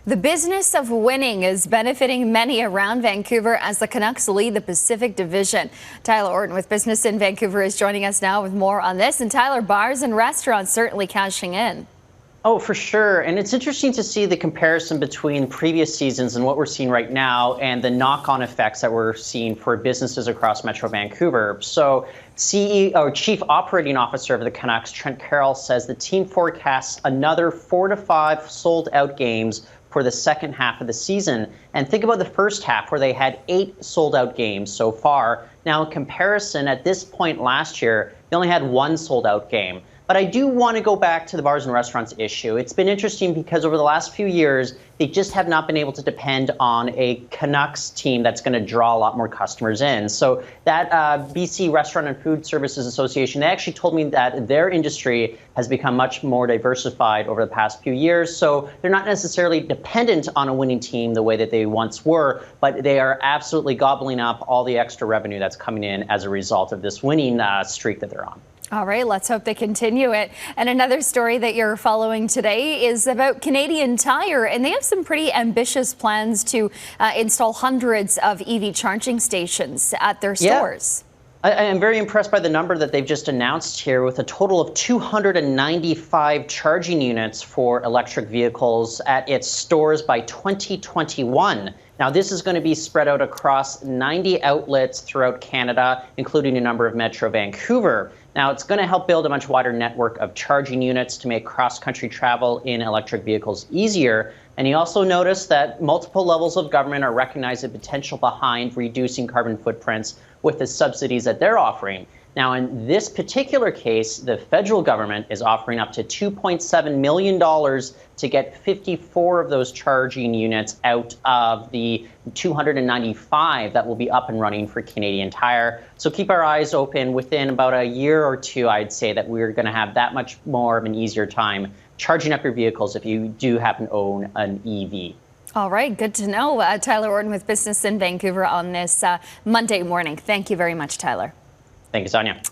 The business of winning is benefiting many around Vancouver as the Canucks lead the Pacific Division. Tyler Orton with Business in Vancouver is joining us now with more on this. And Tyler, bars and restaurants certainly cashing in. Oh, for sure. And it's interesting to see the comparison between previous seasons and what we're seeing right now and the knock-on effects that we're seeing for businesses across Metro Vancouver. So Chief Operating Officer of the Canucks, Trent Carroll, says the team forecasts another 4 to 5 sold-out games for the second half of the season. And think about the first half where they had 8 sold-out games so far. Now, in comparison, at this point last year, they only had 1 sold-out game. But I do want to go back to the bars and restaurants issue. It's been interesting because over the last few years, they just have not been able to depend on a Canucks team that's going to draw a lot more customers in. So that BC Restaurant and Food Services Association, they actually told me that their industry has become much more diversified over the past few years. So they're not necessarily dependent on a winning team the way that they once were, but they are absolutely gobbling up all the extra revenue that's coming in as a result of this winning streak that they're on. All right, let's hope they continue it. And another story that you're following today is about Canadian Tire, and they have some pretty ambitious plans to install hundreds of EV charging stations at their stores. I am very impressed by the number that they've just announced here, with a total of 295 charging units for electric vehicles at its stores by 2021. Now, this is going to be spread out across 90 outlets throughout Canada, including a number of Metro Vancouver. Now, it's going to help build a much wider network of charging units to make cross-country travel in electric vehicles easier. And he also noticed that multiple levels of government are recognizing the potential behind reducing carbon footprints with the subsidies that they're offering. Now, in this particular case, the federal government is offering up to $2.7 million to get 54 of those charging units out of the 295 that will be up and running for Canadian Tire. So keep our eyes open. Within about a year or two, I'd say that we're going to have that much more of an easier time charging up your vehicles if you do happen to own an EV. All right, good to know. Tyler Orton with Business in Vancouver on this Monday morning. Thank you very much, Tyler. Thank you, Sonia.